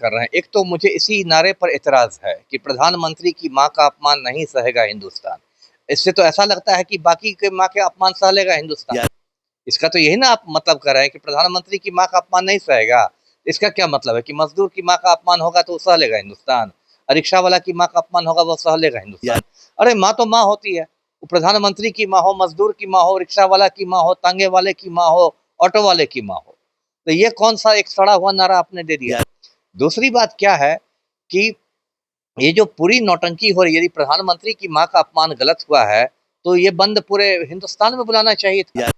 कर रहे हैं। एक तो मुझे इसी नारे पर एतराज है कि प्रधानमंत्री की माँ का अपमान नहीं सहेगा हिंदुस्तान। इससे तो ऐसा लगता है कि बाकी के माँ के अपमान सह लेगा हिंदुस्तान। इसका तो यही ना आप मतलब कर रहे हैं कि प्रधानमंत्री की माँ का अपमान नहीं सहेगा। इसका क्या मतलब है कि मजदूर की माँ का अपमान होगा तो वो सह लेगा हिंदुस्तान, रिक्शा वाला की माँ का अपमान होगा वो सह लेगा हिंदुस्तान। अरे माँ तो माँ होती है, वो प्रधानमंत्री की माँ हो, मजदूर की माँ हो, रिक्शा वाला की माँ हो, तांगे वाले की माँ हो, ऑटो वाले की माँ हो। तो ये कौन सा एक सड़ा हुआ नारा आपने दे दिया। दूसरी बात क्या है कि ये जो पूरी नौटंकी हो रही है, यदि प्रधानमंत्री की माँ का अपमान गलत हुआ है तो ये बंद पूरे हिंदुस्तान में बुलाना चाहिए था।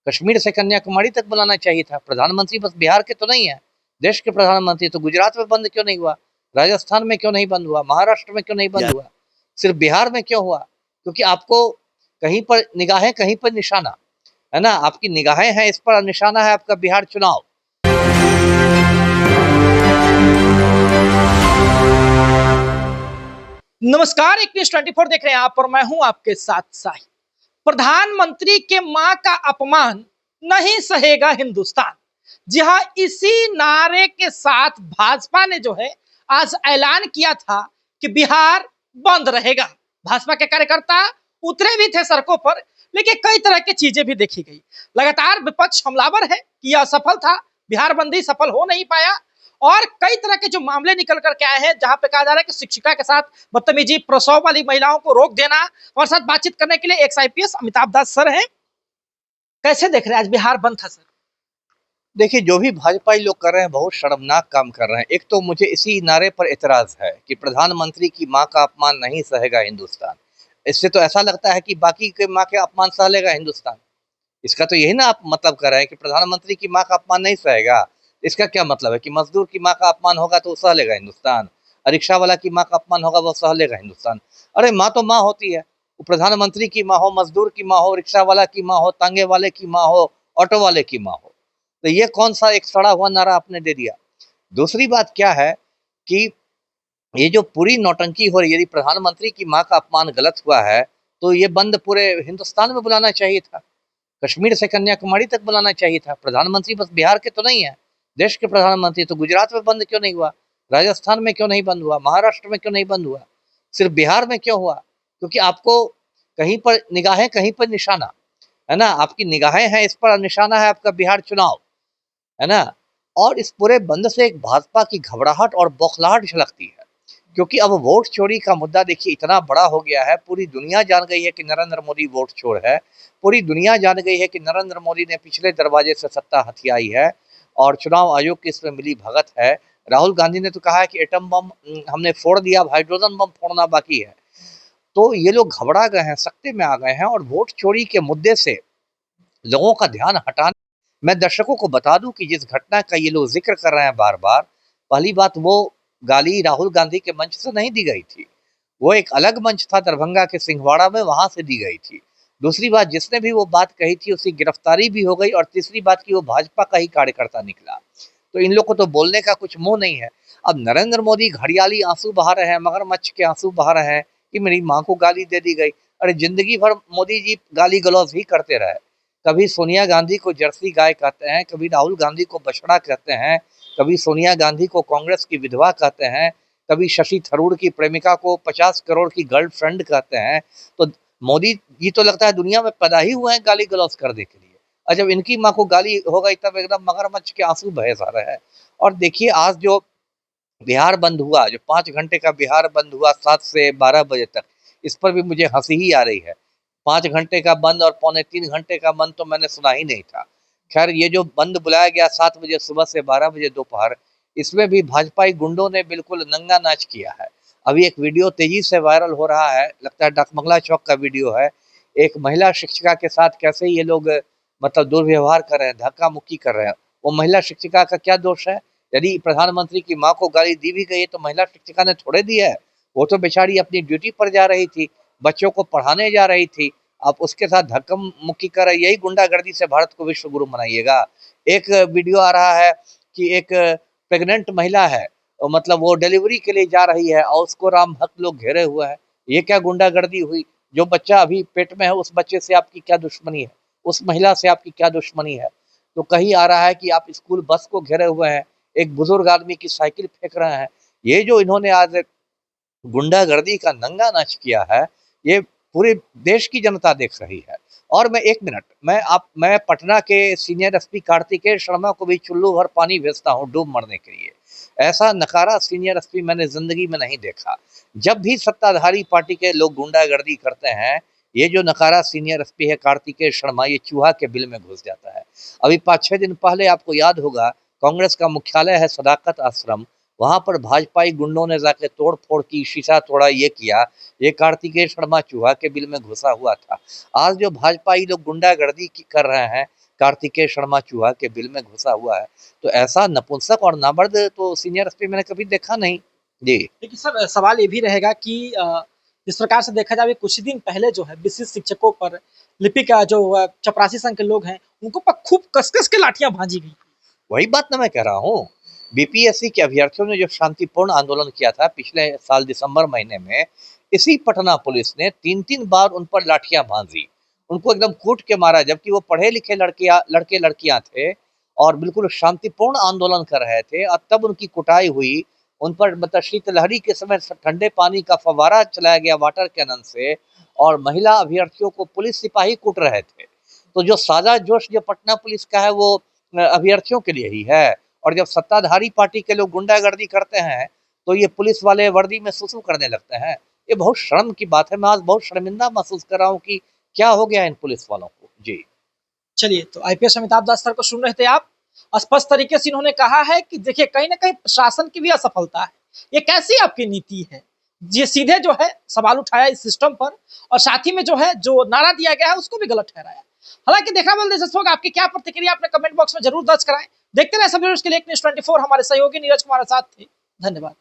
कश्मीर से कन्याकुमारी तक बुलाना चाहिए था। प्रधानमंत्री बस बिहार के तो नहीं है, देश के प्रधानमंत्री। तो गुजरात में बंद क्यों नहीं हुआ, राजस्थान में क्यों नहीं बंद हुआ, महाराष्ट्र में क्यों नहीं बंद हुआ, सिर्फ बिहार में क्यों हुआ? क्योंकि आपको कहीं पर निगाहें, कहीं पर निशाना है ना, आपकी निगाहें हैं इस पर, निशाना है आपका बिहार चुनाव। नमस्कार, एक न्यूज 24 देख रहे हैं आप और मैं हूं आपके साथ साहिब। प्रधानमंत्री के मां का अपमान नहीं सहेगा हिंदुस्तान। जी हां, इसी नारे के साथ भाजपा ने जो है आज ऐलान किया था कि बिहार बंद रहेगा। भाजपा के कार्यकर्ता उतरे भी थे सड़कों पर, लेकिन कई तरह की चीजें भी देखी गई। लगातार विपक्ष हमलावर है कि यह असफल था, बिहार बंदी सफल हो नहीं पाया। और कई तरह के जो मामले निकल करके आए हैं, जहां पे कहा जा रहा है कि शिक्षिका के साथ बदतमीजी, प्रसव वाली महिलाओं को रोक देना। और साथ बातचीत करने के लिए एक्स आईपीएस अमिताभ दास सर हैं। कैसे देख रहे हैं आज बिहार बंद था सर? देखिए, जो भी भाजपाई लोग कर रहे हैं बहुत शर्मनाक काम कर रहे हैं। एक तो मुझे इसी नारे पर एतराज है कि प्रधानमंत्री की माँ का अपमान नहीं सहेगा हिंदुस्तान। इससे तो ऐसा लगता है कि बाकी के माँ के अपमान सह लेगा हिंदुस्तान। इसका तो यही ना आप मतलब कर रहे हैं कि प्रधानमंत्री की माँ का अपमान नहीं सहेगा। इसका क्या मतलब है कि मजदूर की माँ का अपमान होगा तो वो सह लेगा हिंदुस्तान, रिक्शा वाला की माँ का अपमान होगा वो सह लेगा हिंदुस्तान। अरे माँ तो माँ होती है, वो प्रधानमंत्री की माँ हो, मजदूर की माँ हो, रिक्शा वाला की माँ हो, तांगे वाले की माँ हो, ऑटो वाले की माँ हो। तो ये कौन सा एक सड़ा हुआ नारा आपने दे दिया। दूसरी बात क्या है कि ये जो पूरी नौटंकी हो रही है, यदि प्रधानमंत्री की माँ का अपमान गलत हुआ है तो ये बंद पूरे हिंदुस्तान में बुलाना चाहिए था। कश्मीर से कन्याकुमारी तक बुलाना चाहिए था। प्रधानमंत्री बस बिहार के तो नहीं है, देश के प्रधानमंत्री। तो गुजरात में बंद क्यों नहीं हुआ, राजस्थान में क्यों नहीं बंद हुआ, महाराष्ट्र में क्यों नहीं बंद हुआ, सिर्फ बिहार में क्यों हुआ? क्योंकि आपको कहीं पर निगाहें, कहीं पर निशाना है ना, आपकी निगाहें हैं इस पर, निशाना है आपका बिहार चुनाव, है ना। और इस पूरे बंद से एक भाजपा की घबराहट और बौखलाहट झलकती है। क्योंकि अब वोट चोरी का मुद्दा देखिए इतना बड़ा हो गया है, पूरी दुनिया जान गई है कि नरेंद्र मोदी वोट चोर है। पूरी दुनिया जान गई है कि नरेंद्र मोदी ने पिछले दरवाजे से सत्ता हथियाई है और चुनाव आयोग की इसमें मिली भगत है। राहुल गांधी ने तो कहा है कि एटम बम हमने फोड़ दिया, अब हाइड्रोजन बम फोड़ना बाकी है। तो ये लोग घबरा गए हैं, सख्ते में आ गए हैं और वोट चोरी के मुद्दे से लोगों का ध्यान हटाने। मैं दर्शकों को बता दूं कि जिस घटना का ये लोग जिक्र कर रहे हैं बार बार, पहली बात वो गाली राहुल गांधी के मंच से नहीं दी गई थी, वो एक अलग मंच था दरभंगा के सिंहवाड़ा में, वहां से दी गई थी। दूसरी बात, जिसने भी वो बात कही थी उसकी गिरफ्तारी भी हो गई। और तीसरी बात की वो भाजपा का ही कार्यकर्ता निकला। तो इन लोग को तो बोलने का कुछ मुंह नहीं है। अब नरेंद्र मोदी घड़ियाली आंसू बहा रहे हैं, मगरमच्छ के आंसू बहा रहे हैं कि मेरी माँ को गाली दे दी गई। अरे जिंदगी भर मोदी जी गाली गलौज ही करते रहे। कभी सोनिया गांधी को जर्सी गाय कहते हैं, कभी राहुल गांधी को बछड़ा कहते हैं, कभी सोनिया गांधी को कांग्रेस की विधवा कहते हैं, कभी शशि थरूर की प्रेमिका को 50 करोड़ की गर्लफ्रेंड कहते हैं। तो मोदी जी तो लगता है दुनिया में पैदा ही हुए हैं गाली गलौज करने के लिए। और जब इनकी माँ को गाली हो गई तब एकदम मगरमच्छ के आंसू बहे जा रहे हैं। और देखिए आज जो बिहार बंद हुआ, जो 5 घंटे का बिहार बंद हुआ 7 से 12 बजे तक, इस पर भी मुझे हंसी ही आ रही है। 5 घंटे का बंद और पौने 3 घंटे का बंद तो मैंने सुना ही नहीं था। खैर, ये जो बंद बुलाया गया 7 बजे सुबह से 12 बजे दोपहर, इसमें भी भाजपाई गुंडों ने बिल्कुल नंगा नाच किया है। अभी एक वीडियो तेजी से वायरल हो रहा है, लगता है डाकबंगला चौक का वीडियो है। एक महिला शिक्षिका के साथ कैसे ये लोग मतलब दुर्व्यवहार कर रहे हैं, धक्का मुक्की कर रहे हैं। वो महिला शिक्षिका का क्या दोष है? यदि प्रधानमंत्री की माँ को गाली दी भी गई है तो महिला शिक्षिका ने थोड़े दी है। वो तो बेचारी अपनी ड्यूटी पर जा रही थी, बच्चों को पढ़ाने जा रही थी। आप उसके साथ धक्का मुक्की कर रहे, यही गुंडागर्दी से भारत को विश्व गुरु बनाइएगा। एक वीडियो आ रहा है कि एक प्रेग्नेंट महिला है, मतलब वो डिलीवरी के लिए जा रही है और उसको राम भक्त लोग घेरे हुए हैं। ये क्या गुंडागर्दी हुई? जो बच्चा अभी पेट में है उस बच्चे से आपकी क्या दुश्मनी है, उस महिला से आपकी क्या दुश्मनी है? तो कहीं आ रहा है कि आप स्कूल बस को घेरे हुए हैं, एक बुजुर्ग आदमी की साइकिल फेंक रहे हैं। ये जो इन्होंने आज गुंडागर्दी का नंगा नाच किया है, ये पूरे देश की जनता देख रही है। और मैं 1 मिनट, मैं पटना के सीनियर एसपी कार्तिकेय शर्मा को भी चुल्लू भर पानी भेजता हूँ डूब मरने के लिए। ऐसा नकारा सीनियर एसपी मैंने ज़िंदगी में नहीं देखा। जब भी सत्ताधारी पार्टी के लोग गुंडागर्दी करते हैं, ये जो नकारा सीनियर एसपी है कार्तिकेय शर्मा, ये चूहा के बिल में घुस जाता है। अभी 5-6 दिन पहले आपको याद होगा, कांग्रेस का मुख्यालय है सदाकत आश्रम, वहाँ पर भाजपाई गुंडों ने जाके तोड़-फोड़ की, शीशा तोड़ा, ये किया। ये कार्तिकेय शर्मा चूहा के बिल में घुसा हुआ था। आज जो भाजपाई लोग गुंडागर्दी कर रहे हैं, कार्तिकेय शर्मा चूहा के बिल में घुसा हुआ है। तो ऐसा नपुंसक और नामर्द तो सीनियर एसपी मैंने कभी देखा नहीं। जी। देखिए सर, सवाल ये भी रहेगा कि जिस प्रकार से देखा जाए कुछ ही दिन पहले जो है विशिष्ट शिक्षकों पर लिपिक जो चपरासी संघ के लोग हैं उनको पर खूब कस-कस के लाठियां भांजी गई। वही बात ना मैं कह रहा हूँ। बीपीएससी के अभ्यर्थियों ने जो शांतिपूर्ण आंदोलन किया था पिछले साल दिसंबर महीने में, इसी पटना पुलिस ने 3-3 बार उन पर लाठियां भांजी। उनको एकदम कूट के मारा, जबकि वो पढ़े लिखे लड़के लड़कियां थे और बिल्कुल शांतिपूर्ण आंदोलन कर रहे थे, और तब उनकी कुटाई हुई। उन पर मतलब शीतलहरी के समय ठंडे पानी का फव्वारा चलाया गया वाटर कैनन से, और महिला अभ्यर्थियों को पुलिस सिपाही कूट रहे थे। तो जो साजा जोश जो पटना पुलिस का है, वो अभ्यर्थियों के लिए ही है। और जब सत्ताधारी पार्टी के लोग गुंडागर्दी करते हैं, तो ये पुलिस वाले वर्दी में सुसु करने लगते हैं। ये बहुत शर्म की बात है। मैं आज बहुत शर्मिंदा महसूस कर रहा हूँ कि क्या हो गया इन पुलिस वालों को। जी। चलिए, तो आईपीएस अमिताभ दास सर को सुन रहे थे आप। स्पष्ट तरीके से इन्होंने कहा है कि देखिए कहीं ना कहीं प्रशासन की भी असफलता है। ये कैसी आपकी नीति है? ये सीधे जो है सवाल उठाया इस सिस्टम पर, और साथ ही में जो है जो नारा दिया गया है उसको भी गलत ठहराया। हालांकि देखा बल दिलचस्प होगा, आपकी क्या प्रतिक्रिया अपने कमेंट बॉक्स में जरूर दर्ज कराएं। देखते रहे सब न्यूज़ के लिए एक न्यूज़ 24। हमारे सहयोगी नीरज कुमार साथ थे। धन्यवाद।